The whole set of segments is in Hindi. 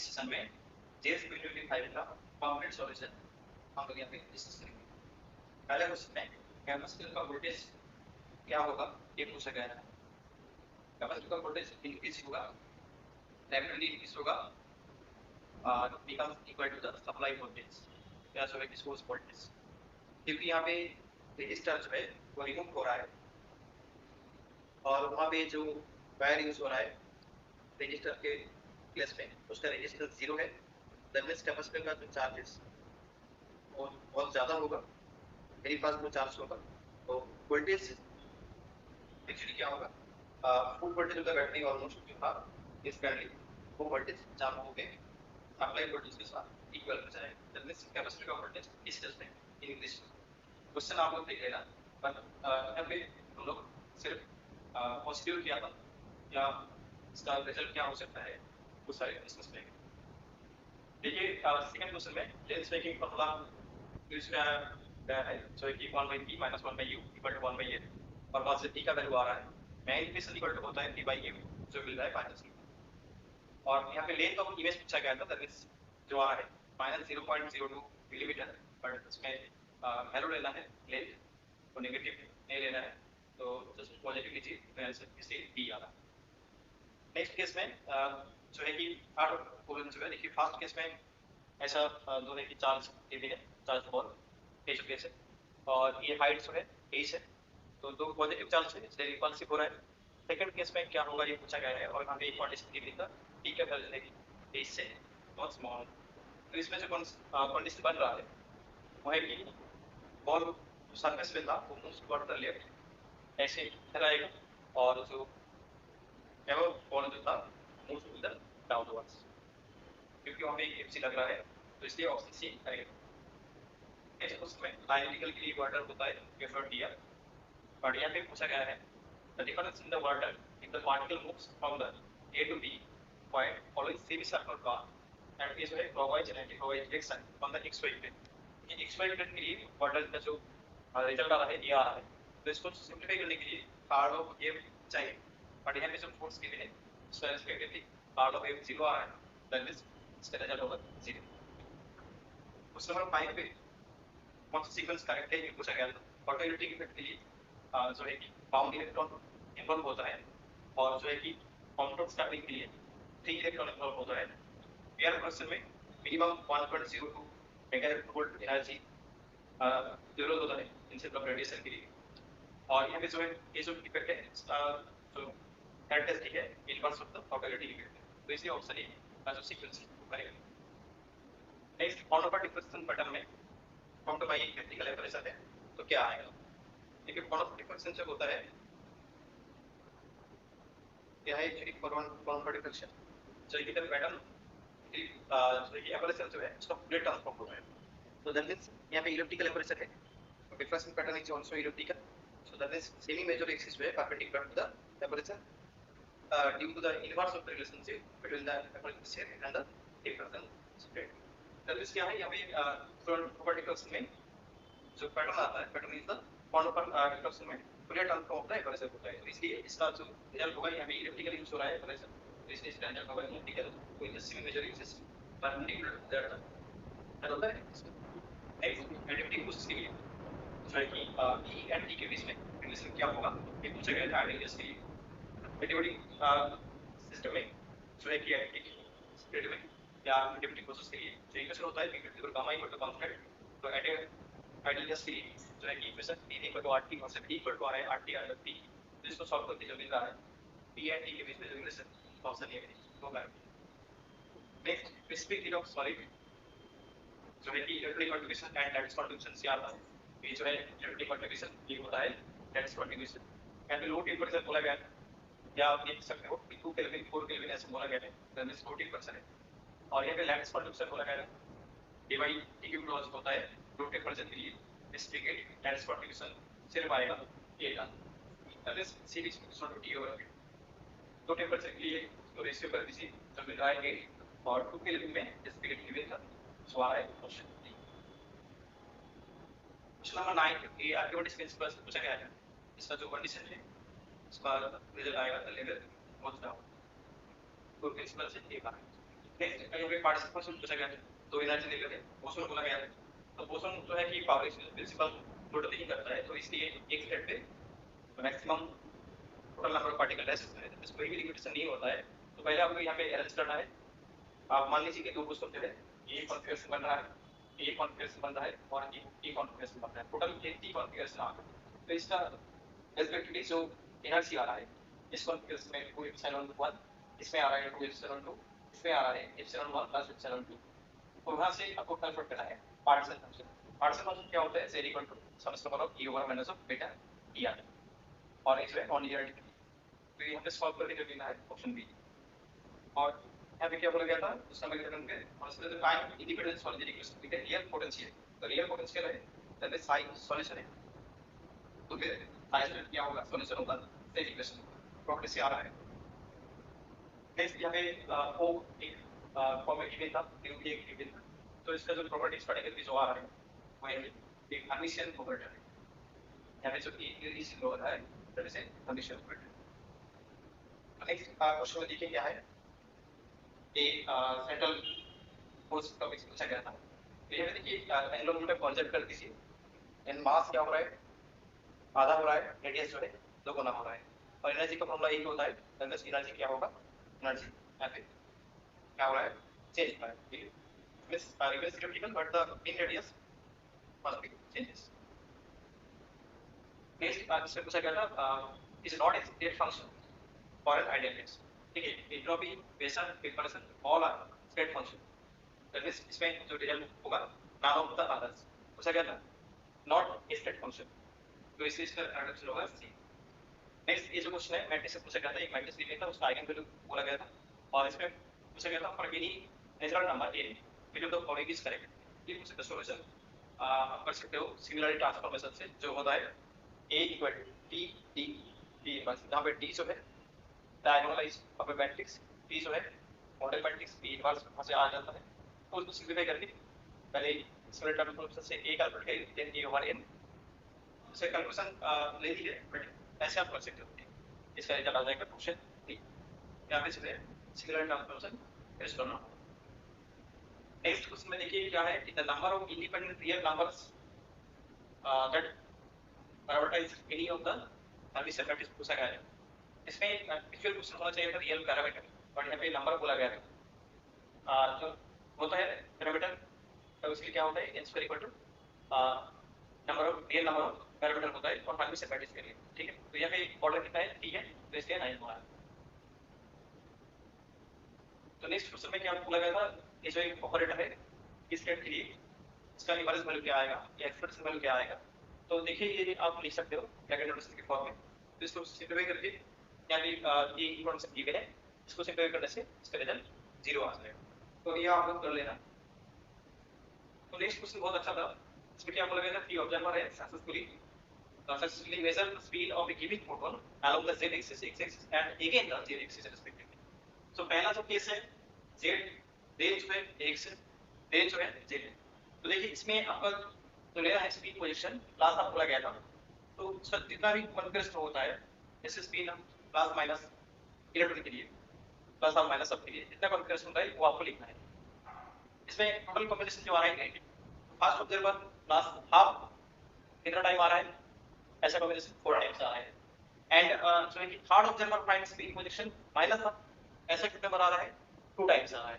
इस सेशन में JS25 का कंप्लीट सॉल्यूशन हम लोग यहाँ पे डिस्कस करेंगे। पहले क्वेश्चन में कैपेसिटर का वोल्टेज क्या होगा ये पूछा गया है। कैपेसिटर का वोल्टेज इंक्रीज होगा, डेफिनेटली इंक्रीज होगा, becomes equal to the supply voltage या जो है कि सोर्स वोल्टेज, क्योंकि यहाँ पे रेजिस्टर जो है वो रिमूव हो रहा है और वहाँ पे जो वायर यूज हो रहा है रेजिस्टर के प्लेस में उसका रेजिस्टेंस 0 है। दैट कैपेसिटर का जो चार्जेस वो बहुत ज़्यादा होगा, वेरी फास्ट वो चार्ज होगा। तो वोल्टेज एक्चुअली क्या होगा, full voltage of the battery almost जो था इस करंटली वो वोल्टेज चालू हो गए अप्लाई वोल्टेज के साथ इक्वल हो जाए। दैट मींस कैपेसिटर का वोल्टेज इस तरह से इंक्रीज होगा। क्वेश्चन आप लोग देख लेना, पर यहाँ पे हम लोग सिर्फ पॉजिटिव किया था या इसका रिजल्ट क्या हो सकता है वो सारे डिस्कस करेंगे। देखिए सेकंड क्वेश्चन में लेंस मेकिंग फॉर्मूला यूज किया है जो है कि 1/p - 1/u = 1/a और बाद से t का वैल्यू आ रहा है, मेन इक्वेशन इक्वल टू होता है p/u जो मिल रहा है -u और यहाँ पे लेंथ ऑफ इमेज पूछा गया था, दैट मींस जो आ रहा है -0.02 मिलीमीटर, बट इसमें वैल्यू लेना है लेंथ को नेगेटिव नहीं लेना है, तो जस्ट पॉजिटिव लीजिए तो आंसर इससे d आ रहा है। नेक्स्ट केस में जो है कि थर्ड प्रॉब्लम जो है, देखिए फर्स्ट केस में ऐसा जो है कि चार्ज दे है, चार्ज बॉल h केस है और ये हाइट जो है h है, तो दो पॉजिटिव चार्ज है इसलिए रिपल्सिव हो रहा है। सेकंड केस में क्या होगा ये पूछा गया है और यहाँ पे एक कंडीशन दी गई था t का वैल्यू देखिए h से बहुत स्मॉल, तो इसमें जो कंडीशन बन रहा है वो है कि बॉल सरफेस पे था वो मूव टुवर्ड द लेफ्ट ऐसे चलाएगा और जो एवं बॉल जो था मूव टू द डाउनवर्ड्स, क्योंकि वहाँ पे एफसी लग रहा है तो इसलिए ऑप्शन सी करेगा। नेक्स्ट उसमें एनालिटिकल के लिए वाटर होता है प्रेफर्ड दिया, बट यहाँ पे पूछा गया है the difference in the water if the particle moves from the A to B point following semicircular path and is very clockwise and anticlockwise direction on the XY plane. ये XY प्लेन के लिए वाटर का जो रिजल्ट आ रहा है ये आ रहा है, तो इसको सिंपलीफाई करने के लिए कार्ड ऑफ ए चाहिए, बट यहाँ पे जो फोर्स के लिए उसका रिस्पेक्टिवली कार्ड ऑफ ए 0 आ रहा है, दैट मींस इसका रिजल्ट होगा 0। क्वेश्चन नंबर 5 पे कौन सा सीक्वेंस करेक्ट है ये पूछा गया था। ऑटोइलेक्ट्रिक इफेक्ट के लिए जो है कि बाउंड इलेक्ट्रॉन इन्वॉल्व होता है और जो है कि काउंटर स्टार्टिंग के लिए 3 इलेक्ट्रॉन इन्वॉल्व होता है। पेयर क्वेश्चन में मिनिमम 1.02 मेगावोल्ट एनर्जी जरूरत होता है इनसे रेडिएशन के लिए, और यहाँ पे जो है ये जो इफेक्ट है जो कैरेक्टरिस्टिक है इनवर्स ऑफ द ऑटोइलेक्ट्रिक इफेक्ट, तो इसलिए ऑप्शन ए का जो सीक्वेंस है करेगा। नेक्स्ट कॉन्टरपार्ट डिफरेंशिएशन पैटर्न में कॉन्टर बाई इलेक्ट्रिकल एवरेशन है तो क्या आएगा। देखिए कॉन्टरपार्ट डिफरेंशिएशन जब होता है क्या है एक्चुअली कॉन्टरपार्ट डिफरेंशिएशन जो इलेक्ट्रिकल पैटर्न जो ये एवरेशन जो है उसका प्लेट ट्रांसफॉर्म होता है, so that means यहाँ पे इलेक्ट्रिकल एवरेशन है तो differentiation pattern is also electrical, so that means semi major axis जो है perpendicular to the aberration due to the inverse of the relationship between the equation and the differential state। that means क्या है यहाँ पे कॉन्टरपार्ट डिफरेंशिएशन में जो पैटर्न आता है पैटर्न इज द कॉन्टरपार्ट डिफरेंशिएशन में प्लेट ट्रांसफॉर्म होता है एवरेशन होता है, तो इसलिए इसका जो रिजल्ट होगा यहाँ पे इलेक्ट्रिकल यूज हो रहा है एवरेशन, तो इसलिए इसका रिजल्ट होगा इलेक्ट्रिकल कोई semi major axis perpendicular to that होता है। नेक्स्ट एडिटिव प्रोसेस के लिए जो है कि E एंड T के बीच में रिलेशन क्या होगा ये पूछा गया था आइडियल के लिए। एडिटिव सिस्टम में जो है कि एडिटिव में या एडिटिव प्रोसेस के लिए जो इक्वेशन होता है P = गामा = कांस्टेंट, तो आइडियल के लिए जो है कि इक्वेशन P = RT और P = RT/T, तो इसको सॉल्व करके जो मिल रहा है P एंड T के बीच में जो रिलेशन ऑप्शन ए होगा। Next specific heat of solid जो है कि electric contribution and lattice contribution से आता है, ये जो है इलेक्ट्रिक कंट्रीब्यूशन ये होता है lattice contribution and low temperature बोला गया है या आप देख सकते हो 2 केल्विन 4 केल्विन ऐसे बोला गया है, दैट इज 14% है, और यहाँ पे लैटिस कंट्रीब्यूशन बोला गया है dy/t क्यूब लॉस होता है लो टेंपरेचर के लिए, इसलिए लैटिस कंट्रीब्यूशन सिर्फ आएगा ये का, that is c = t/t। Low temperature के लिए तो रेशियो कर दीजिए तो मिल रहा है 8 और 2 केल्विन में इसके गिवन था सो आ रहा है क्वेश्चन डी। क्वेश्चन नंबर 9 ये आर्किमिडीज प्रिंसिपल से पूछा गया है, इसका जो कंडीशन है उसका रिजल्ट आएगा द लेवल गोस डाउन, तो प्रिंसिपल से एक आ रहा है। नेक्स्ट यहाँ पे पार्टिसिपल फंक्शन पूछा गया है, तो एनर्जी लेवल है बोसोन बोला गया है। तो बोसोन जो है कि पावर एक्सचेंज प्रिंसिपल टोटल नहीं करता है, तो इसलिए एक स्टेट पे maximum total number of particle rest होता है, इसमें कोई भी लिमिटेशन नहीं होता है। तो पहले आपको यहाँ पे अरेंज करना है। आप मान लीजिए कि दो बोसोन जो है ये कॉन्फ़िगरेशन बन रहा है, ये कॉन्फ़िगरेशन बन रहा है और ये कॉन्फ़िगरेशन बन रहा है, टोटल 3 कॉन्फ़िगरेशन आ गए। तो इसका रेस्पेक्टिवली जो एनर्जी आ रहा है इस कॉन्फ़िगरेशन में 2 एप्सिलॉन 1, इसमें आ रहा है 2 एप्सिलॉन 2, इसमें आ रहा है एप्सिलॉन 1 प्लस एप्सिलॉन 2। तो वहां से आपको कन्वर्ट करना है पार्टिशन फंक्शन। पार्टिशन फंक्शन क्या होता है? z equal to sum square of e over minus of beta e आ और x है नॉन लीनियर। तो यहाँ पे सॉल्व करके जो लेना है ऑप्शन बी। और यहाँ पे क्या बोला गया था उस समय के टर्म पे और इसमें जो टाइम इंडिपेंडेंस वाली इक्वेशन ठीक है, रियल पोटेंशियल। तो रियल पोटेंशियल है दैट इज साइन सॉल्यूशन है, तो फिर साइन क्या होगा? सॉल्यूशन होगा सेम इक्वेशन प्रॉपर्टी से आ रहा है। नेक्स्ट यहाँ पे ओ एक फॉर्म गिवन था, ड्यू एक गिवन था, तो इसका जो प्रॉपर्टीज पढ़ेंगे जो आ रहा है वो है एक हर्मिशियन ऑपरेटर है। यहाँ पे जो इज हो रहा है that is Hermitian operator. Next question में देखिए क्या है कि सेंट्रल फोर्स का पूछा गया था। तो ये देखिए एंगुलर मोमेंटम कॉन्सेप्ट कर दीजिए। एंड मास क्या हो रहा है? आधा हो रहा है, रेडियस जो है 2 गुना हो रहा है। और एनर्जी का फॉर्मूला एक होता है, दैट एनर्जी क्या होगा? एनर्जी यहाँ पे क्या हो रहा है? चेंज हो रहा है। Means reverse electrical but the mean radius must be changes. Next इसमें पूछा गया था is not a state function for an ideal case. ठीक है, entropy pressure difference all are state function. That means इसमें जो रिजल्ट होगा नाम ऑफ द अदर्स पूछा गया था, नॉट ए स्टेट फंक्शन। तो इस इसका आंसर होगा सी। नेक्स्ट ये जो क्वेश्चन है मैट्रिक्स से पूछा गया था, एक मैट्रिक्स लिखा था उसका आइगन वैल्यू बोला गया था और इसमें पूछा गया था for any natural number A which of the following is correct. ये पूछा सॉल्यूशन आप कर सकते हो सिमिलरिटी ट्रांसफॉर्मेशन से, जो होता है a equal to t d t inverse. यहां पे d जो है diagonalise of a matrix, t जो है मॉडल मैट्रिक्स b इनवर्स वहां से आ जाता है। तो उसको सिंपलीफाई करके पहले सिमिलरिटी ट्रांसफॉर्मेशन से a कैलकुलेट करें देन a ओवर n से कैलकुलेशन ले लीजिए, बट ऐसे आप कर सकते हो। इसका रिजल्ट आ जाएगा क्वेश्चन डी। यहाँ पे चलिए सिमिलर ट्रांसफॉर्मेशन टेस्ट करना। नेक्स्ट क्वेश्चन में देखिए क्या है कि the number of independent real numbers that parameterise any of the Hermitian matrix पूछा गया है। इसमें एक्चुअल क्वेश्चन होना चाहिए था रियल पैरामीटर, बट यहाँ पे नंबर बोला गया था। जो होता है पैरामीटर तो उसके क्या होता है n square equal to number of real number of parameter होता है और हर्मिशियन मैट्रिक्स के लिए। ठीक है, तो यहाँ पे ऑर्डर कितना है? ठीक है, तो इसलिए 9 हुआ है। तो नेक्स्ट क्वेश्चन में क्या बोला गया था, ये जो एक ऑपरेटर है इस स्टेट के लिए इसका इनवर्स वैल्यू क्या आएगा या एक्सप्रेशन वैल्यू क्या आएगा? तो देखिए ये आप लिख सकते हो ब्रैकेट नोटेशन के फॉर्म में। तो इसको सिंपलीफाई करके यहाँ पे ये इक्वेशन दी गई है, इसको सिंपलीफाई करने से इसका रिजल्ट 0 आ जाएगा। तो ये आप लोग कर लेना। तो नेक्स्ट क्वेश्चन बहुत अच्छा था, इसमें क्या बोला गया था, 3 ऑब्जर्वर है successfully measure the speed of a given photon along the z axis, x axis and again the z axis respectively. So पहला जो केस है z रेंज जो है x रेंज जो है z है। तो देखिए इसमें आपका जो लेना है स्पीड पोजीशन लास्ट आपको बोला गया था, तो उसका जितना भी कॉन्फिगरेशन होता है जैसे स्पीड हम प्लस माइनस इलेक्ट्रॉन के लिए प्लस और माइनस सब के लिए जितना कॉन्फिगरेशन होता है वो आपको लिखना है। इसमें टोटल कॉम्बिनेशन जो आ रहा है फर्स्ट ऑब्जर्वर लास्ट हाफ कितना टाइम आ रहा है? ऐसा कॉम्बिनेशन 4 टाइम्स आ रहा है। एंड जो है कि third observer find speed position minus ऐसा कितना बार आ रहा है? 2 टाइम्स आ रहा है।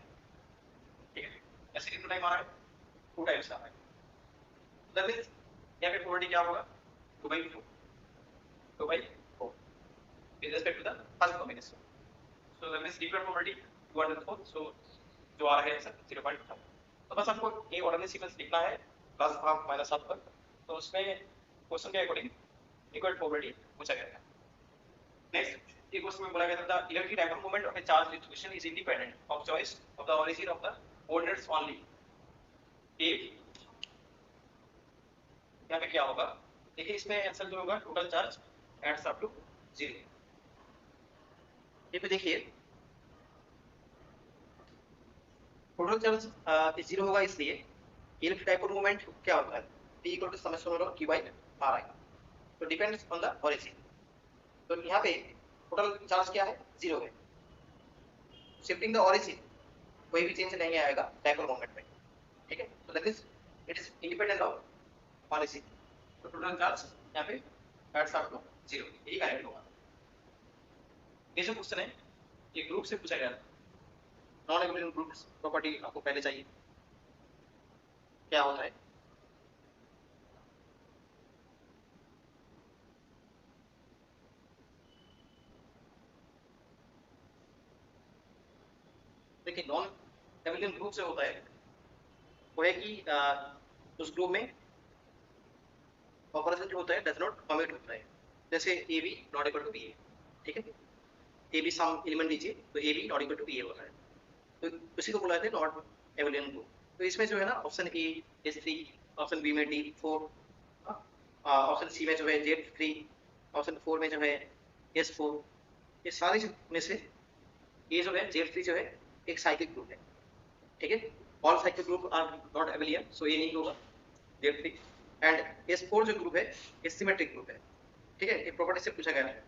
ठीक है, ऐसे कितना टाइम आ रहा है? 2 टाइम्स आ रहा है। दैट मींस यहां पे प्रोबेबिलिटी क्या होगा? 2/4 2/4 with respect to the first combination. So that means equal probability 2/4, so जो आ रहा है आंसर 0.5। तो बस आपको ये ऑर्डरली सीक्वेंस लिखना है प्लस हाफ माइनस हाफ पर। तो उसमें क्वेश्चन के अकॉर्डिंग इक्वल प्रोबेबिलिटी पूछा गया है। नेक्स्ट एक क्वेश्चन में बोला गया था the electric dipole moment of a charge distribution is independent of choice of the origin of the coordinates only. If यहाँ पे क्या होगा? देखिए इसमें आंसर जो होगा total charge adds up to 0। ये पे देखिए टोटल चार्ज 0 होगा, इसलिए इलेक्ट्रिक डायपोल मोमेंट क्या होता है? P = sum square of q by r आएगा। तो डिपेंड्स ऑन द ओरिजिन। तो यहाँ पे टोटल चार्ज क्या है? 0 है। शिफ्टिंग द ओरिजिन कोई भी चेंज नहीं आएगा डायपोल मोमेंट में, ठीक है। तो that is it is independent of policy. तो टोटल चार्ज यहाँ पे एट्स अप टू 0, यही करेक्ट होगा। ये जो क्वेश्चन है ये ग्रुप से पूछा गया था। नॉन एबिलियंट ग्रुप्स प्रॉपर्टी आपको पहले चाहिए, क्या होता है। देखिए नॉन एबिलियंट ग्रुप से होता है वो है कि उस ग्रुप में ऑपरेशन जो होता है डज नॉट कमिट होता है। जैसे A B not equal to B A, ठीक है। ए बी सम एलिमेंट दीजिए तो A B not equal to B A होता है, तो उसी को बुलाते हैं नॉट एबिलियंट ग्रुप। तो इसमें जो है ना option A is 3, option B में डी 4, ऑप्शन सी में जो है जेड 3, ऑप्शन 4 में जो है एस 4, ये सारे में से ये जो है जेड 3 जो है एक साइक्लिक ग्रुप है, ठीक है। All cyclic group are not abelian, so ये नहीं होगा जेड 3। एंड एस 4 जो ग्रुप है ये सिमेट्रिक ग्रुप है, ठीक है। ये प्रॉपर्टी से पूछा गया है।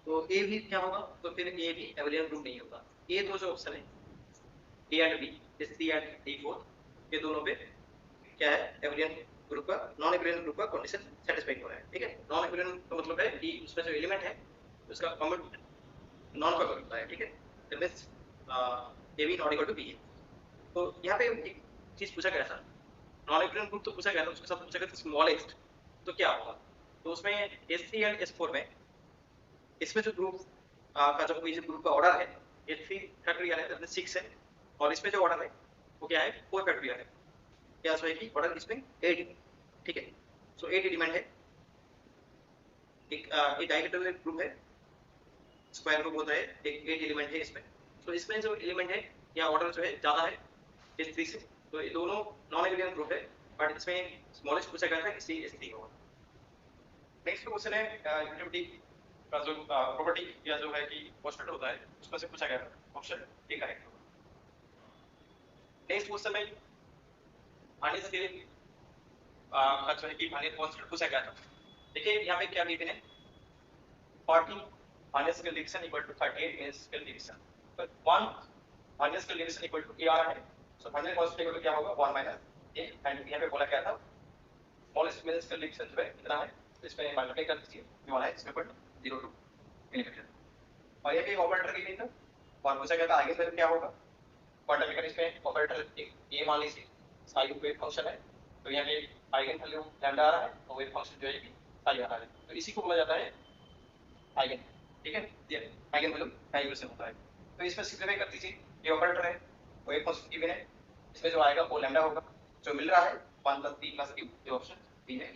तो ए भी क्या होगा, तो फिर ए भी एबिलियंट ग्रुप नहीं होगा। ये दो जो ऑप्शन है ए एंड बी, जैसे सी एंड डी 4, ये दोनों पे क्या है एबिलियंट ग्रुप का, नॉन एबिलियंट ग्रुप का कंडीशन सेटिस्फाई हो रहा है, ठीक है। नॉन एबिलियंट का मतलब है कि उसमें जो एलिमेंट है उसका कॉमन नॉन कॉमन होता है, ठीक है। That means A B not equal to B. तो यहाँ पे एक चीज पूछा गया था, नॉन एबिलियंट ग्रुप तो पूछा गया था, उसके साथ पूछा गया था स्मॉलेस्ट, तो क्या होगा। तो उसमें S3 एंड S4 में इसमें जो ग्रुप का जो ग्रुप का ऑर्डर है ये 3 फैक्टोरियल है, दैट 6 है। और इसमें जो ऑर्डर है वो क्या है 4 फैक्टोरियल है। क्या सो है कि ऑर्डर इसमें 8, ठीक है। सो 8 एलिमेंट है, एक डायहेड्रल ग्रुप है, स्क्वायर ग्रुप होता है, एक 8 एलिमेंट है इसमें। तो इसमें जो एलिमेंट है या ऑर्डर जो है ज्यादा है S3 से, तो ये दोनों नॉन एबिलियंट ग्रुप है, बट इसमें स्मॉलेस्ट पूछा गया था इसलिए S3 होगा। नेक्स्ट क्वेश्चन है यूटिलिटी का जो प्रॉपर्टी या जो है कि पोस्टेड होता है उसमें से पूछा गया था, ऑप्शन ए करेक्ट होगा। नेक्स्ट क्वेश्चन में हार्नेस के का जो है कि हार्नेस कांस्टेंट पूछा गया था। देखिए यहाँ पे क्या गिवन है 40 harness scale division equal to 38 main scale division, तो 1 harness scale division equal to AR है। So harness constant equal to क्या होगा 1 माइनस ए, एंड यहाँ पे बोला क्या था स्मॉलेस्ट मेन स्केल डिवीजन जो है कितना है, तो इसमें मल्टीप्लाई कर दीजिए, ये वाला है इसमें 0.02 मिलीमीटर। और ये भी ऑपरेटर की नहीं था, और पूछा गया था आगे फिर क्या होगा क्वांटम मैकेनिक्स में ऑपरेटर ये मान लीजिए साई वेव फंक्शन है, तो यहाँ पे आइगन वैल्यू लैम्डा आ रहा है और वेव फंक्शन जो है कि साई आ रहा है, तो इसी को बोला जाता है आइगन, ठीक है। ये आइगन वैल्यू टाइम से होता है। तो इसमें सिंपलीफाई कर दीजिए, ये ऑपरेटर है वेव फंक्शन गिवन है, इसमें जो आएगा वो लैम्डा होगा, जो मिल रहा है 1 + 3 + q, ये ऑप्शन बी है।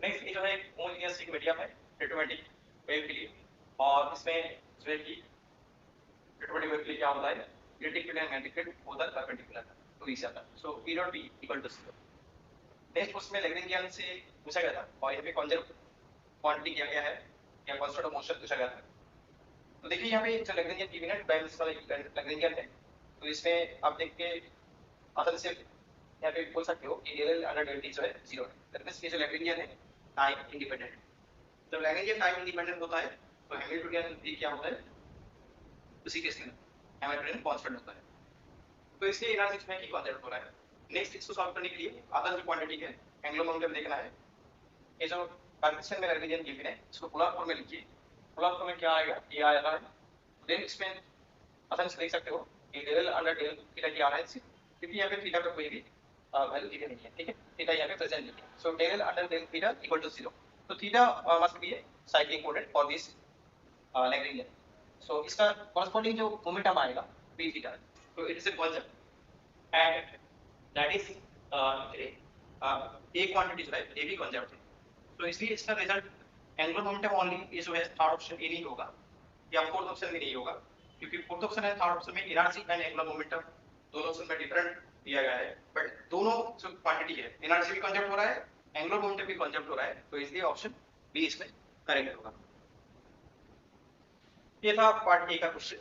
नेक्स्ट ये जो है होमोजेनियस मीडियम है ऑटोमेटिक वेव के लिए, और इसमें जो है कि ऑटोमेटिक वेव के लिए क्या होता है रेटिकुलर एंड मैग्नेटिक उधर परपेंडिकुलर, तो इसे आता है। So P dot B equal to 0। Next question में लैग्रेंजियन से पूछा गया था, और यहाँ पे कॉन्जर्व क्वांटिटी क्या क्या है या कांस्टेंट ऑफ मोशन पूछा गया था। तो देखिए यहाँ पे जो लैग्रेंजियन गिवन है डायमेंशनल लैग्रेंजियन है, तो इसमें आप देख के आसानी से यहाँ पे बोल सकते हो कि डेल अंडर डेल टी जो है 0 है, दैट मींस ये जो लैग्रेंजियन है टाइम इंडिपेंडेंट है। जब लैग्रेंजियन टाइम इंडिपेंडेंट होता है तो हैमिल्टनियन भी क्या होता है उसी केस में हैमिल्टनियन कांस्टेंट होता है, तो इसलिए एनर्जी जो है कि कांस्टेंट हो रहा है। नेक्स्ट इसको सॉल्व करने के लिए आता जो क्वांटिटी है एंगुलर मोमेंटम देखना है। ये जो कंडीशन में लैग्रेंजियन गिवन है इसको पोलर फॉर्म में लिखिए, पोलर फॉर्म में क्या आएगा ये आ रहा है, देन इसमें आसानी से देख सकते हो कि डेल अंडर डेल थीटा की आ रहा है, क्योंकि यहाँ पे थीटा का कोई भी वैल्यू गिवन नहीं है, ठीक है। थीटा यहाँ पे प्रेजेंट नहीं है, so del under del theta equal to 0, तो theta must be a cyclic coordinate for this Lagrangian. So इसका कॉरेस्पॉन्डिंग जो मोमेंटम आएगा b थीटा, तो it is a constant and that is एक क्वांटिटी जो है ये भी कंजर्व है, तो इसलिए इसका रिजल्ट एंगुलर मोमेंटम ओनली ये जो है थर्ड ऑप्शन ए नहीं होगा या फोर्थ ऑप्शन में नहीं होगा, क्योंकि फोर्थ ऑप्शन है थर्ड ऑप्शन में एनर्जी एंड एंगुलर मोमेंटम दोनों ऑप्शन में डिफरेंट दिया गया है, बट दोनों जो क्वांटिटी है एनर्जी भी कंजर्व हो रहा है एंगुलर मोमेंटम भी कंजर्व हो रहा है, तो इसलिए ऑप्शन बी इसमें करेक्ट होगा। ये था पार्ट ए का क्वेश्चन।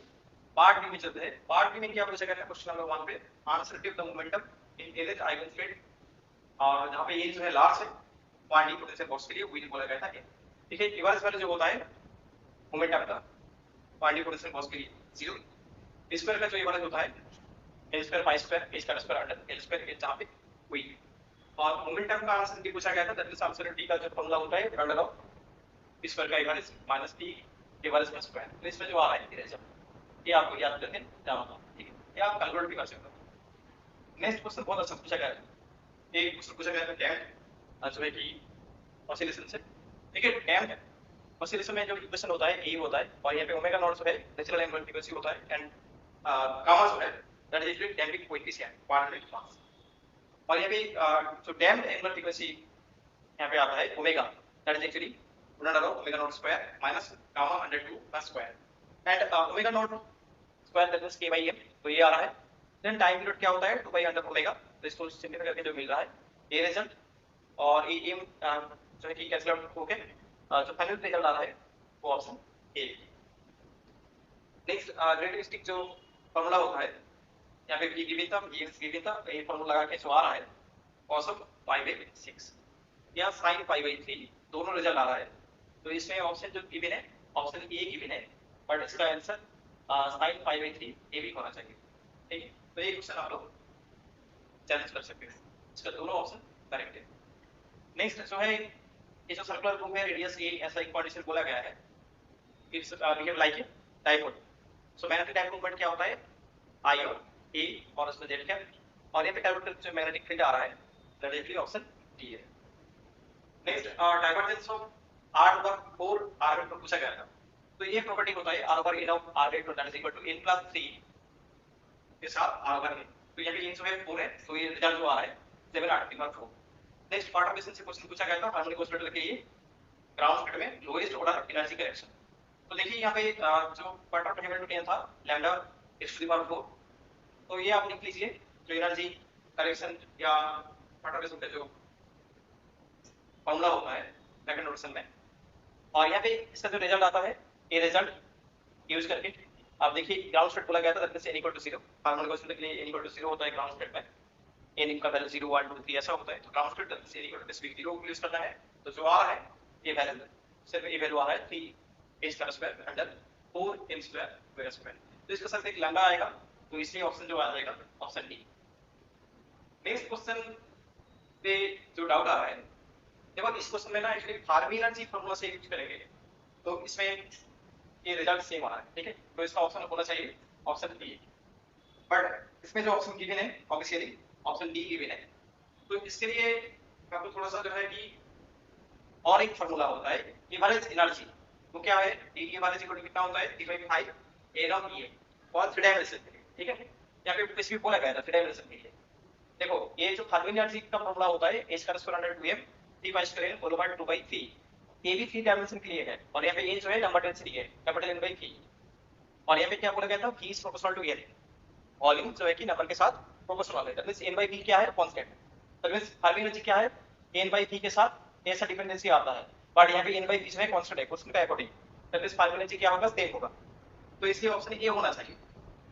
पार्ट बी में चलते हैं। पार्ट बी में क्या पूछा गया है क्वेश्चन नंबर 1 पे answer give the momentum in एरिथ आइगन स्टेट, और जहां पे ये जो है लार्ज है क्वांटिटी पोटेंशियल बॉक्स के लिए वही बोला गया था। ठीक है, रिवर्स वाला जो होता है मोमेंटम का क्वांटिटी पोटेंशियल बॉक्स के लिए 0, स्क्वायर का जो ये वाला होता है L square pi square A square square under L square ये जहां पे हुई। और मोमेंटम का आंसर भी पूछा गया था, दैट इज आंसर टी का जो फॉर्मूला होता है अंडर ऑफ पी स्क्वायर का equal minus T divide by square. तो इसमें जो आ रहा है इरेजर ये आपको याद करके जाना, ठीक है, या आप कैलकुलेट भी कर सकते हो। नेक्स्ट क्वेश्चन बहुत अच्छा पूछा गया है, एक क्वेश्चन पूछा गया है डैम्प्ड जो है कि ऑसिलेशन से, ठीक है। डैम्प्ड ऑसिलेशन में जो इक्वेशन होता है ए होता है और यहाँ पे ओमेगा नॉट जो है नेचुरल एंगुलर फ्रीक्वेंसी होता है एंड गामा जो है that is actually damping coefficient quadratic mass. और यहाँ पे जो डैम्प्ड एंगुलर फ्रीक्वेंसी यहाँ पे आता है omega that is actually under of omega naught square minus gamma under 2 का square and omega naught square that is k by m, तो ये आ रहा है। देन टाइम पीरियड क्या होता है 2 by अंडर ओमेगा, तो इसको सिंपलीफाई करके जो मिल रहा है ये रिजल्ट और ये m जो है कि कैंसिल आउट होके जो फाइनल रिजल्ट आ रहा है वो ऑप्शन ए। नेक्स्ट रिलेटिविस्टिक जो फार्मूला होता है यहाँ पे v गिवन था v गिवन था, ये फार्मूला लगा के जो आ रहा है cos of pi by 6 या sin pi by 3 दोनों रिजल्ट आ रहा है। तो इसमें ऑप्शन जो गिवन है ऑप्शन ए गिवन है, बट इसका आंसर sin pi by 3 ये भी होना चाहिए, ठीक है। तो ये क्वेश्चन आप लोग चैलेंज कर सकते हैं, इसका दोनों ऑप्शन करेक्ट है। नेक्स्ट जो है ये जो सर्कुलर ग्रुप है रेडियस ए ऐसा एक कंडीशन बोला गया है it's behave like a dipole. So magnetic dipole moment क्या होता है आई और ए और उसमें जेड कैप और ये पे कैलकुलेट जो मैग्नेटिक फील्ड आ रहा है that is actually option D है। Next divergence of r over 4 r vector पूछा गया था, तो ये प्रॉपर्टी होता है r over n of r vector that is equal to n plus 3 के साथ r ओवर n। तो यहाँ पे n जो है 4 है, तो ये रिजल्ट जो आ रहा है 7 r over 4। Next part of question से क्वेश्चन पूछा गया था हार्मोनिक ऑसिलेटर के लिए ग्राउंड स्टेट में लोएस्ट ऑर्डर एनर्जी करेक्शन। तो देखिए यहाँ पे जो पार्ट ऑफ टेबल था lambda x to the power 4, तो ये आप लिख लीजिए जो एनर्जी करेक्शन या पार्ट ऑफ क्वेश्चन का जो फॉर्मूला होता है सेकंड नोटेशन में। और यहाँ पे इसका जो रिजल्ट आता है ये रिजल्ट यूज करके आप देखिए ग्राउंड स्टेट बोला गया था that is n equal to 0, harmonic oscillator के लिए n इक्वल टू 0 होता है ग्राउंड स्टेट में, n का वैल्यू 0 1 2 3 ऐसा होता है। तो ground state that is n equal to specific 0 use करना है। तो जो आ रहा है ये वैल्यू सिर्फ ये वैल्यू आ रहा है 3 h square under 4 m square वेगा स्क्वायर। तो इसका साथ एक लैम्डा आएगा, तो इसलिए ऑप्शन जो आ जाएगा ऑप्शन डी। नेक्स्ट क्वेश्चन पे जो डाउट आ रहा है देखो इस क्वेश्चन में ना एक्चुअली फार्मी एनर्जी फार्मूला से यूज करेंगे, तो इसमें ये रिजल्ट सेम आ रहा है, ठीक है। तो इसका ऑप्शन होना चाहिए ऑप्शन बी, बट इसमें जो ऑप्शन गिवन है ऑब्वियसली ऑप्शन डी गिवन है। तो इसके लिए आपको थोड़ा सा जो है कि और एक फार्मूला होता है एवरेज एनर्जी, वो क्या है डी एवरेज इक्वल टू कितना होता है d by 5 a log e और 3 डायमेंशन के लिए, ठीक है। यहाँ पे स्पेसिफिक बोला गया था 3 डायमेंशन के लिए। देखो ये जो फार्मी एनर्जी का फार्मूला होता है h square under 2m t by square whole over 2 by 3, ये भी 3 डायमेंशन के लिए है और यहाँ पे a जो है नंबर डेंसिटी है कैपिटल N by v। और यहाँ पे क्या बोला गया था v is proportional to n, volume जो है कि नंबर के साथ प्रोपोर्शनल है, that means n by v क्या है constant, that means Fermi energy क्या है n by v के साथ ऐसा डिपेंडेंसी आता है, बट यहाँ पे n by v जो है कांस्टेंट है क्वेश्चन का according, that means Fermi energy क्या होगा सेम होगा। तो इसलिए ऑप्शन ए होना चाहिए।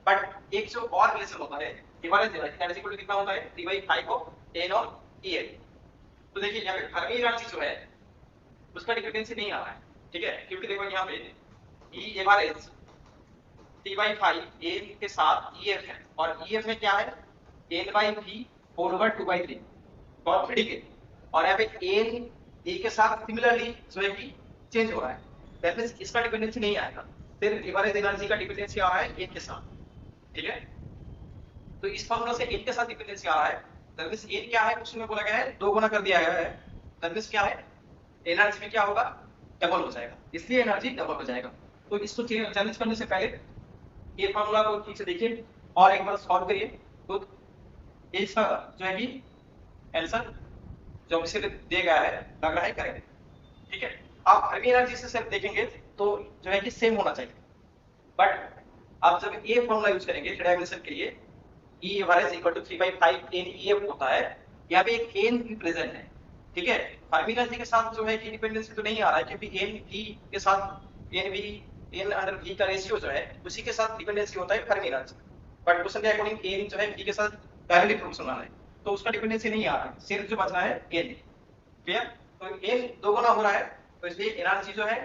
बट एक जो और रिलेशन होता है average energy that is equal to कितना होता है 3 by 5 को n और e है। तो देखिए यहाँ पे फार्मी एनर्जी जो है उसका डिपेंडेंसी नहीं आ रहा है, ठीक है, क्योंकि देखो यहाँ पे e एवरेज 3 by 5 a के साथ ef है और ef में क्या है n by v whole over 2 by 3, बहुत ठीक है। और यहाँ पे n a के साथ सिमिलरली जो है कि चेंज हो रहा है, दैट मींस इसका डिपेंडेंसी नहीं आएगा, सिर्फ एवरेज एनर्जी का डिपेंडेंसी आ रहा है n के साथ, ठीक है। तो इस फार्मूला से n के साथ डिपेंडेंसी आ रहा है, दैट मींस n क्या है उसमें बोला गया है 2 गुना कर दिया गया है, दैट मींस क्या है एनर्जी में क्या होगा डबल हो जाएगा, इसलिए एनर्जी डबल हो जाएगा। तो इसको चैलेंज करने से पहले ये फार्मूला को ठीक से देखिए और एक बार सॉल्व करिए, तो इसका जो है कि आंसर जो इसे दिया गया है लग रहा है करेक्ट, ठीक है। आप फार्मी एनर्जी से सिर्फ देखेंगे तो जो है कि सेम होना चाहिए, बट आप जब ये फार्मूला यूज करेंगे 3 डायमेंशन के लिए E average equal to 3 by 5 n EF होता है, यहाँ पे एक n भी प्रेजेंट है, ठीक है। फार्मी एनर्जी के साथ जो है कि डिपेंडेंसी तो नहीं आ रहा है क्योंकि n v के साथ n v n under v का रेशियो जो है उसी के साथ डिपेंडेंसी होता है फार्मी एनर्जी, बट क्वेश्चन के अकॉर्डिंग n जो है v के साथ डायरेक्टली प्रोपोर्शनल है, तो उसका डिपेंडेंसी नहीं आ रहा है, सिर्फ जो बचना है n, क्लियर। तो n 2 गुना हो रहा है तो इसलिए एनर्जी जो है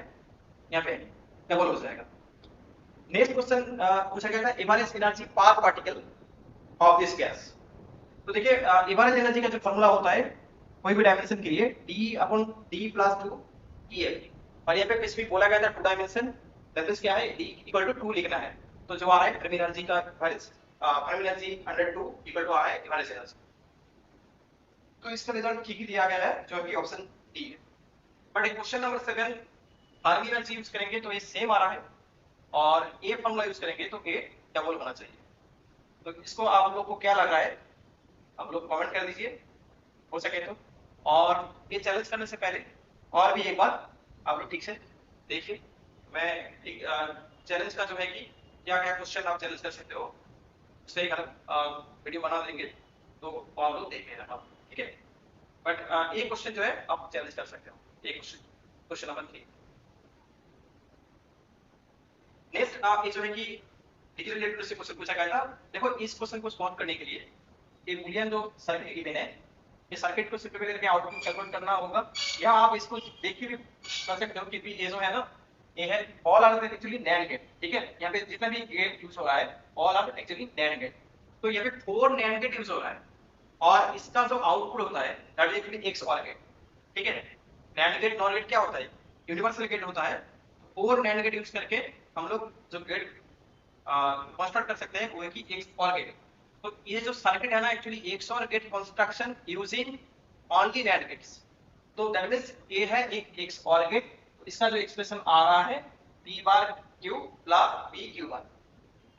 यहाँ पे डबल हो जाएगा। नेक्स्ट क्वेश्चन पूछा गया था एवरेज एनर्जी पर पार्टिकल ऑफ दिस गैस। तो देखिए इवेरेज एनर्जी का जो फॉर्मूला होता है कोई भी डायमेंशन के लिए D/D+2 और यहाँ पे स्पेसिफिक बोला गया था 2 डायमेंशन, दैट इज क्या है D=2 लिखना है। तो जो आ रहा है प्राइमरी एनर्जी का average primary energy 102 equal to आ रहा है एवरेज एनर्जी। तो इसका रिजल्ट ठीक ही दिया गया है जो कि ऑप्शन डी है। बट एक question number 7 primary energy use करेंगे तो ये सेम आ रहा है और ये फॉर्मूला यूज करेंगे तो ये डबल होना चाहिए। तो इसको आप लोग को क्या लग रहा है आप लोग कमेंट कर दीजिए हो सके तो। और ये चैलेंज करने से पहले और भी एक बार आप लोग ठीक से देखिए, मैं एक चैलेंज का जो है कि क्या क्या क्वेश्चन आप चैलेंज कर सकते हो उससे एक अलग वीडियो बना देंगे तो आप लोग देख लेना आप, ठीक है। बट एक क्वेश्चन जो है आप चैलेंज कर सकते हो, एक क्वेश्चन नंबर 3। नेक्स्ट ये जो है कि डिग्री रिलेटेड से क्वेश्चन पूछा गया था। देखो इस क्वेश्चन को सॉल्व करने के लिए ये बूलियन जो सर्किट गिवन है ये सर्किट को सिंप्लीफाई करके आउटपुट कैलकुलेट करना होगा, या आप इसको देखिए भी कर सकते हो कि ये जो है ना ये है all are actually NAND gate, ठीक है। यहाँ पे जितना भी गेट यूज हो रहा है all are actually NAND gate. तो यहाँ पे 4 नैंड गेट यूज हो रहा है और इसका जो आउटपुट होता है that is actually XOR gate, ठीक है। नैंड गेट नॉर गेट क्या होता है यूनिवर्सल गेट होता है। 4 नैंड गेट यूज करके हम लोग जो गेट कंस्ट्रक्ट कर सकते हैं वो है कि एक्स ऑर गेट। तो ये जो सर्किट है ना actually XOR gate construction using only NAND gates. तो दैट मींस ये है एक एक्स और गेट, इसका जो एक्सप्रेशन आ रहा है P/Q + PQ।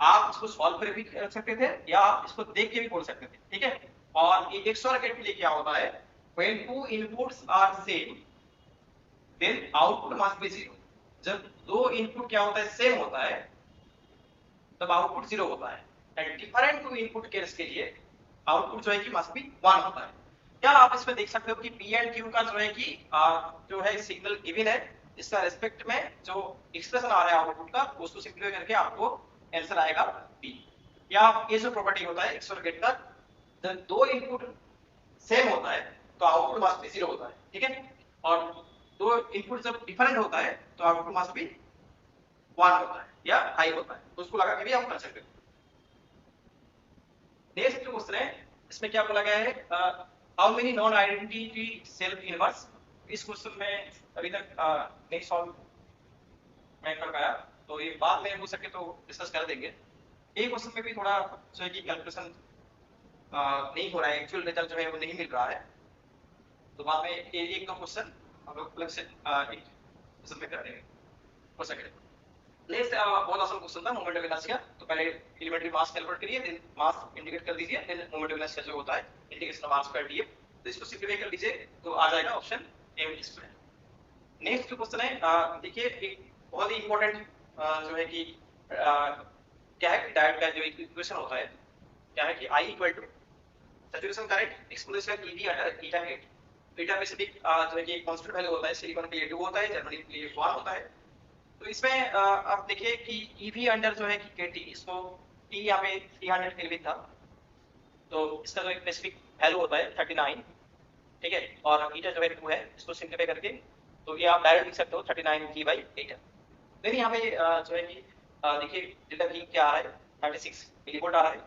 आप इसको सॉल्व करके भी कर सकते थे या आप इसको देख के भी बोल सकते थे, ठीक है। और ये एक्स और गेट के लिए क्या होता है when two inputs are same then output must be 0। जब दो इनपुट क्या होता है सेम होता है तब आउटपुट 0 होता है। And different to input case के लिए आउटपुट जो है कि मस्ट बी 1 होता है। क्या आप इसमें देख सकते हो कि P एंड Q का जो है कि जो है सिग्नल गिवन है इसका रिस्पेक्ट में जो एक्सप्रेशन आ रहा है आउटपुट का उसको सिंप्लीफाई करके आपको आंसर आएगा P। या ये जो प्रॉपर्टी होता है एक्स और गेट का जब दो इनपुट सेम होता है तो आउटपुट मस्ट बी 0 होता है, ठीक है। और दो इनपुट जब डिफरेंट होता है तो आउटपुट मस्ट बी 1 होता है या हाई होता है। तो उसको लगा के भी आप कर सकते हो। नेक्स्ट जो क्वेश्चन है इसमें क्या बोला गया है how many non identity self inverse. इस क्वेश्चन में अभी तक नहीं सॉल्व मैं कर पाया तो ये बाद में हो सके तो डिस्कस कर देंगे। ये क्वेश्चन में भी थोड़ा जो है कि कैलकुलेशन नहीं हो रहा है, एक्चुअल रिजल्ट जो है वो नहीं मिल रहा है तो बाद में एक दो क्वेश्चन हम लोग अलग से एक क्वेश्चन में कर देंगे हो सके। नेक्स्ट बहुत आसान क्वेश्चन था मोमेंट ऑफ इनर्शिया। तो पहले एलिमेंट्री मास कैलकुलेट करिए देन मास इंडिकेट कर दीजिए देन मोमेंट ऑफ इनर्शिया जो होता है integration of mass square df। तो इसको सिंप्लीफाई कर लीजिए तो आ जाएगा ऑप्शन m²। नेक्स्ट जो क्वेश्चन है देखिए एक बहुत ही इंपॉर्टेंट जो है कि क्या है डायोड का जो इक्वेशन होता है क्या है कि I = saturation current exponential ET under eta gate. Eta basic जो है कि कांस्टेंट वैल्यू होता है, सिलिकॉन के लिए 2 होता है, जर्मनियम के लिए 1 होता है। तो इसमें आप देखिए कि EV अंडर जो है कि KT इसको T यहाँ पे 300 केल्विन था तो इसका जो एक स्पेसिफिक वैल्यू होता है 39, ठीक है। और ईटा जो है 2 है इसको सिंप्लीफाई करके तो ये आप डायरेक्ट लिख सकते हो 39G/8। देन यहाँ पे जो है कि देखिए डेल्टा V क्या आ रहा है 36 मिलीवोल्ट आ रहा है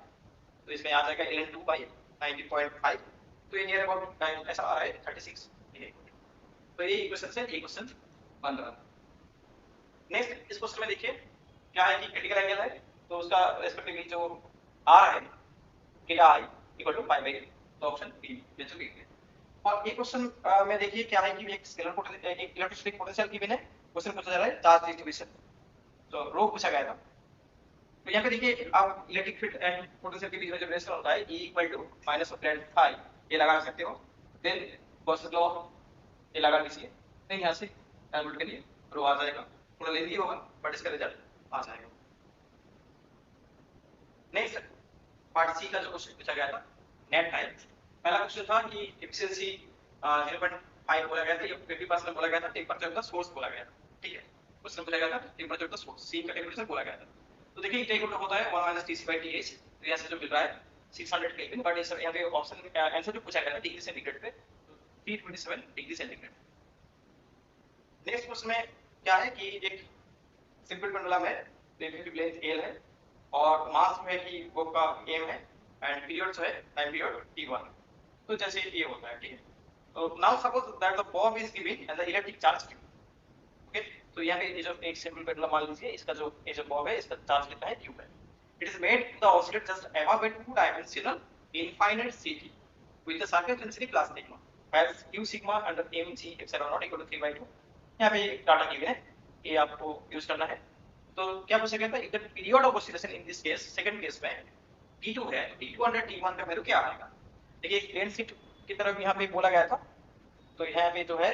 तो इसमें आ जाएगा ln2/90.5 तो ये नियर अबाउट ऐसा आ रहा है 36। तो ये इक्वेशन से ये क्वेश्चन बन रहा है। नेक्स्ट इस क्वेश्चन में देखिए क्या है कि क्रिटिकल एंगल है तो उसका रेस्पेक्टिवली जो आ रहा है थीटा I = π/8 तो ऑप्शन बी बिल्कुल ठीक है। और ये क्वेश्चन में देखिए क्या है कि एक स्केलर पोटेंशियल एक इलेक्ट्रोस्टैटिक पोटेंशियल गिवन है, क्वेश्चन पूछा जा रहा है चार्ज डिस्ट्रीब्यूशन तो रो पूछा गया था। तो यहाँ पे देखिए आप इलेक्ट्रिक फील्ड एंड पोटेंशियल के बीच में जो रिलेशन होता है E = -φ ये लगा सकते हो। देन गॉस लॉ ये लगा लीजिए देन यहाँ से कैलकुलेट करिए रो आ जाएगा, थोड़ा लेंदी होगा बट इसका रिजल्ट आ जाएगा। नेक्स्ट पार्ट सी का जो क्वेश्चन पूछा गया था नेट टाइम। पहला क्वेश्चन था कि एफिशिएंसी 0.5 बोला गया था, ये 50% बोला गया था, टेम्परेचर ऑफ द सोर्स बोला गया था, ठीक है। क्वेश्चन पूछा गया था टेम्परेचर ऑफ द सोर्स सी का टेम्परेचर बोला गया था। तो देखिए टेम्परेचर होता है 1 - Tc/Th तो यहाँ से जो मिल रहा है 600 केल्विन बट इस यहाँ पे ऑप्शन आंसर जो पूछा गया था डिग्री सेंटीग्रेड पे 327 डिग्री सेंटीग्रेड। नेक्स्ट क्वेश्चन में क्या है कि एक सिंपल पेंडुलम है, इफेक्टिव लेंथ L है और मास में कि वो का m है एंड पीरियड जो है टाइम पीरियड t1। तो जैसे ये होता है, ठीक है। तो now suppose that the bob is giving as a electric charge q, okay. तो यहाँ पे ये जो एक सिंपल पेंडुलम मान लीजिए, इसका जो ये जो बॉब है इसका चार्ज कितना है, q है। It is made the oscillate just above a two dimensional infinite ct with the circular density plus sigma as q sigma under mg epsilon naught equal to 3/2। यहाँ पे डाटा गिवन है, ये आपको यूज करना है। तो क्या पूछा गया था, if the period of oscillation in this case, second case में t2 है, t2 अंडर t1 का वैल्यू क्या आएगा। देखिए प्लेन शीट की तरफ यहाँ पे बोला गया था, तो यहाँ पे जो है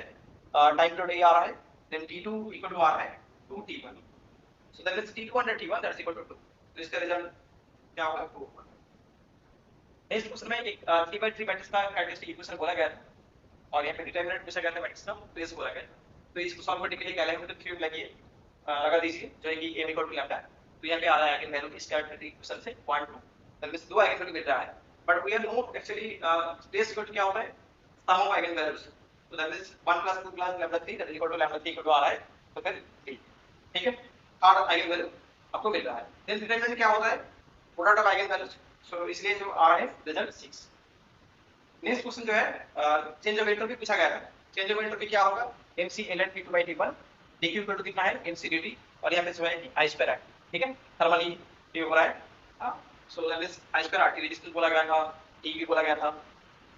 टाइम पीरियड ये आ रहा है, देन t2 इक्वल टू आ रहा है 2t1, so that is t2 under t1 that is equal to 2। तो इसका रिजल्ट क्या होगा, 2 होगा। नेक्स्ट क्वेश्चन में एक 3/3 मैट्रिक्स का कैरेक्टरिस्टिक इक्वेशन बोला गया था, और यहाँ पे डिटरमिनेंट पूछा गया था मैट्रिक्स का, तो इस बोला गया। तो इसको सॉल्व करने के लिए कैलकुलेटर थ्योरम लगी लगा दीजिए, जो है कि m इक्वल टू लैम्डा। तो यहाँ पे आ रहा है आइगन वैल्यू इस कैरेक्टरिस्टिक इक्वेशन से 1 2, दैट मींस दो आइगन वैल्यू मिल रहा है, but we are note actually space equal to क्या होता है, सम ऑफ आइगन वैल्यूज। तो that means 1 + 2 + lambda 3 that is equal to lambda 3 equal to आ रहा है, तो फिर 3, ठीक है। और आइगन वैल्यू आपको मिल रहा है। देन डिटरमिनेंट क्या होता है, प्रोडक्ट ऑफ आइगन वैल्यूज, सो इसलिए जो आ रहा है रिजल्ट 6। नेक्स्ट क्वेश्चन जो है चेंज ऑफ एंट्रोपी पूछा गया था। चेंज ऑफ एंट्रोपी क्या होगा, mc ln p2/t1 dq equal to कितना है, mc dt, और यहाँ पे जो है i स्क्वायर है, ठीक है। थर्मली ये हो रहा है, हां। सो that is i square RT resistance बोला गया था, t भी बोला गया था।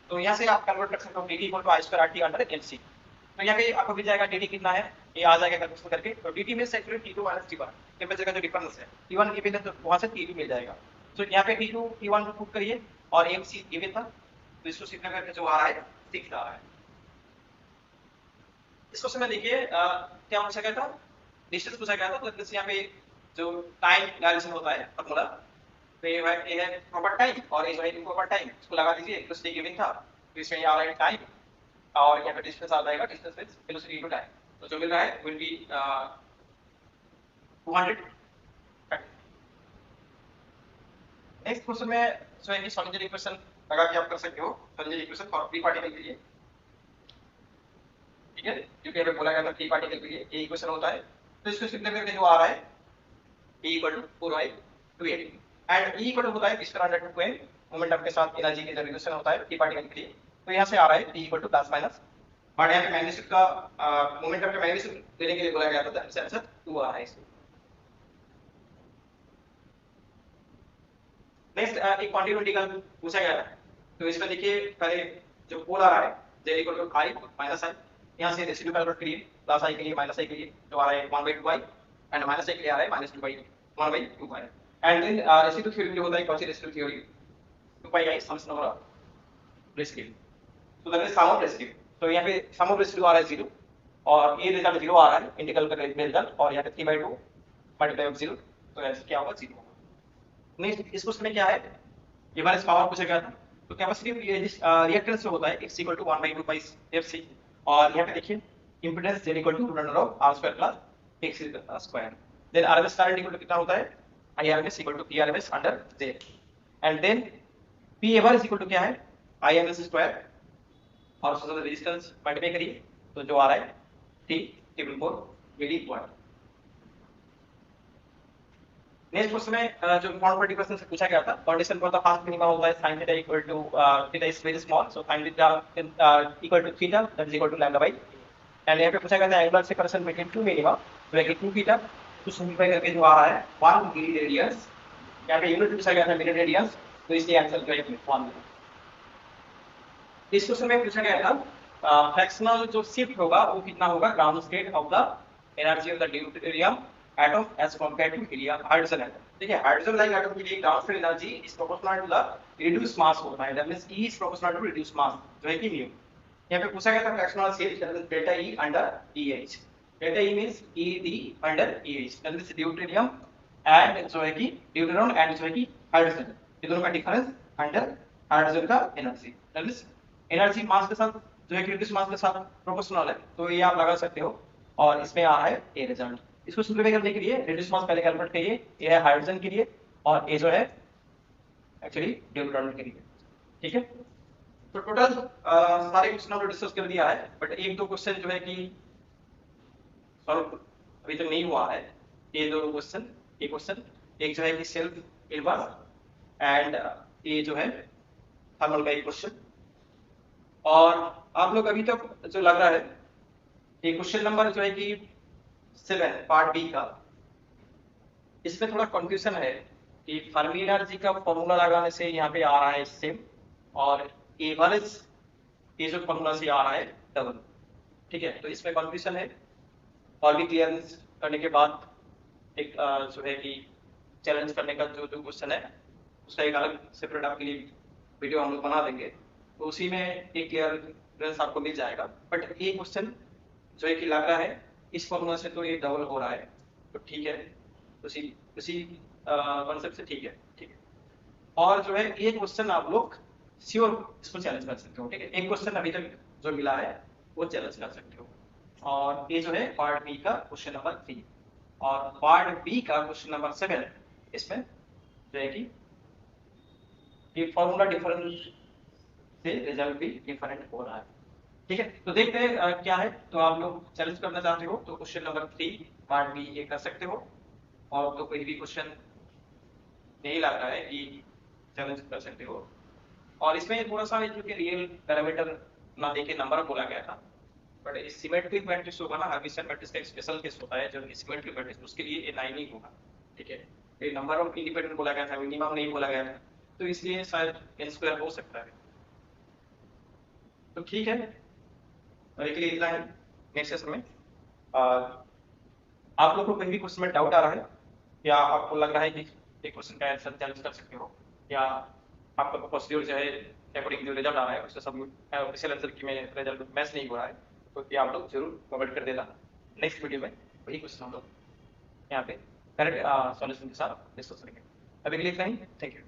तो यहाँ से आप कन्वर्ट कर सकते हो dt equal to i square RT under mc। तो यहाँ पे आपको मिल जाएगा dt कितना है, ये आ जाएगा कैलकुलेशन करके। तो dt means actually t2 - t1, temperature का जो डिफरेंस है, t1 गिवन है तो वहां से t2 मिल जाएगा। तो यहाँ पे t2 t1 को पुट करिए, और mc गिवन था, तो इसको सिंपल करके जो आ रहा है 6 आ रहा है। इस क्वेश्चन में देखिए क्या पूछा गया था, डिस्टेंस पूछा गया था। तो जैसे यहाँ पे जो टाइम डायरेक्शन होता है फॉर्मूला, तो ये है प्रॉपर टाइम, और ये जो है इम्प्रॉपर टाइम, इसको लगा दीजिए, वेलोसिटी गिवन था, तो इसमें आ रहा है टाइम, और यहाँ पे डिस्टेंस आ जाएगा, distance means velocity into time. तो जो मिल रहा है विल बी 200। नेक्स्ट क्वेश्चन में जो है सॉलिडर इक्वेशन लगा के आप कर सकते हो, सॉलिडर इक्वेशन फॉर फ्री पार्टिकल के लिए, ठीक है। क्योंकि हमें बोला गया था फ्री पार्टिकल के लिए ये इक्वेशन होता है। तो इसको सिंपल करके जो आ रहा है E = 4/2m, एंड E = होता है विस्करा अंडर 2m, मोमेंटम के साथ एनर्जी की जो रिलेशन होता है फ्री पार्टिकल के लिए। तो यहाँ से आ रहा है E = +- और यहाँ पे मैग्नीट्यूड का मोमेंटम का मैग्नीट्यूड लेने के लिए बोला गया था, दैट आंसर 2 आ रहा है इसमें। नेक्स्ट एक क्वांटिटी का पूछा गया था। तो इसमें देखिए पहले जो पोल आ रहा है z = i - i, यहाँ से रेसिड्यू कैलकुलेट करिए, प्लस i के लिए माइनस i के लिए जो आ रहा है 1/2i, एंड माइनस i के लिए आ रहा है -2/1/2i। And then residue theory जो होता है, कौन सी residue theory, 2πi sums number of residue, तो that is sum of residue. तो यहाँ पे सम ऑफ रेसिड्यू आ रहा है 0, और ये रिजल्ट 0 आ रहा है इंटीग्रल का रिजल्ट, और यहाँ पे 3/2 मल्टीप्लाई ऑफ 0, तो ऐसे क्या होगा 0। नेक्स्ट इस क्वेश्चन में क्या है, ये माइनस पावर पूछा गया था। तो कैपेसिटिव रिएक्टेंस जो होता है x = 1/2 pi fc, और यहाँ पे देखिए impedance z = r² + x²। Then RMS current कितना होता है, IRMS = PRMS अंडर J, and then P ever क्या है, IMS², और उसके साथ रेजिस्टेंस मल्टीप्लाई करिए, तो जो आ रहा है T4 मिली-वाट। नेक्स्ट क्वेश्चन में जो क्वांटिटी क्वेश्चन से पूछा गया था, condition for the first minima होता है sin theta equal to theta is very small, so sin theta equal to theta that is equal to lambda by, and यहाँ पे पूछा गया था angular separation between two minima, तो ये 2 थीटा, तो सिंपलीफाई करके जो आ रहा है 1 मिली रेडियंस, यहाँ पे यूनिट पूछा गया था मिली रेडियंस, तो इसलिए आंसर जो है 1 मिली। इस क्वेश्चन में पूछा गया था फ्रैक्शनल जो शिफ्ट होगा वो कितना होगा, ground state of the energy of the deuterium atom as compared to helium hydrogen atom। देखिए हाइड्रोजन लाइक एटम के लिए ground state energy is proportional to the reduced mass होता है, that means E is proportional to reduced mass, जो है कि mu। यहाँ पे पूछा गया था fractional shift that is delta E under EH, delta E means ED under EH, that means deuterium and जो है कि ड्यूटेरियम एंड जो है कि हाइड्रोजन, ये दोनों का डिफरेंस अंडर हाइड्रोजन का एनर्जी, दैट मींस एनर्जी मास के साथ जो है कि रिड्यूस्ड मास के साथ प्रोपोर्शनल है, तो ये आप लगा सकते हो, और इसमें आ रहा है ए रिजल्ट। इसको सिंपलीफाई करने के लिए रिड्यूस्ड मास पहले कैलकुलेट करिए, ये है हाइड्रोजन के लिए, और ये जो है एक्चुअली ड्यूटेरियम के लिए, ठीक है। तो टोटल सारे क्वेश्चन हमने डिस्कस कर दिया है, बट एक दो क्वेश्चन जो है कि सॉल्व अभी तक नहीं हुआ है। ये दो क्वेश्चन, एक क्वेश्चन एक जो है कि सेल्फ इनवर्स एंड ये जो है थर्मल का एक क्वेश्चन। और आप लोग अभी तक जो लग रहा है ये क्वेश्चन नंबर जो है कि 7 पार्ट बी का, इसमें थोड़ा कंफ्यूजन है कि फर्मी एनर्जी का फॉर्मूला लगाने से यहाँ पे आ रहा है सेम, और एवरेज ये जो फॉर्मूला से आ रहा है डबल। ठीक है, तो इसमें कंफ्यूजन है। और भी क्लियरेंस करने के बाद एक जो है कि चैलेंज करने का जो जो क्वेश्चन है उसका एक अलग सेपरेट आपके लिए वीडियो हम लोग बना देंगे, तो उसी में एक क्लियरेंस आपको मिल जाएगा। बट ये क्वेश्चन जो है कि लग रहा है इस फॉर्मूला से तो ये डबल हो रहा है, तो ठीक है, उसी उसी कॉन्सेप्ट से ठीक है। ठीक है, और जो है ये क्वेश्चन आप लोग श्योर इसको चैलेंज कर सकते हो। ठीक है, एक क्वेश्चन अभी तक जो मिला है वो चैलेंज कर सकते हो। और ये जो है पार्ट बी का क्वेश्चन नंबर 3, और पार्ट बी का क्वेश्चन नंबर 7, इसमें जो है कि ये फॉर्मूला डिफरेंस से रिजल्ट भी डिफरेंट हो रहा है। ठीक है, तो देखते हैं क्या है। तो आप लोग चैलेंज करना चाहते हो तो क्वेश्चन नंबर 3 पार्ट बी ये कर सकते हो, और तो कोई भी क्वेश्चन नहीं लग रहा है कि चैलेंज कर सकते हो। और इसमें थोड़ा सा जो कि रियल पैरामीटर ना देके नंबर बोला गया था, बट इस सिमेट्रिक मैट्रिक्स होगा ना, हर्मिटियन मैट्रिक्स का एक स्पेशल केस होता है जो सिमेट्रिक मैट्रिक्स, उसके लिए ये 9 ही होगा। ठीक है, ये नंबर ऑफ इंडिपेंडेंट बोला गया था, मिनिमम नहीं बोला गया था, तो इसलिए शायद n² हो सकता है। तो ठीक है, अभी के लिए इतना ही। नेक्स्ट सेशन में आप लोग को कहीं भी क्वेश्चन में डाउट आ रहा है, या आपको लग रहा है कि एक क्वेश्चन का आंसर चैलेंज कर सकते हो, या आपका प्रोसीड्यूर जो है अकॉर्डिंग जो रिजल्ट आ रहा है उससे सब ऑफिशियल आंसर की में रिजल्ट मैच नहीं हो रहा है, तो ये आप लोग जरूर कमेंट कर देना। नेक्स्ट वीडियो में वही क्वेश्चन हम लोग यहाँ पे करेक्ट सॉल्यूशन के साथ डिस्कस करेंगे। अभी के लिए इतना ही, थैंक यू।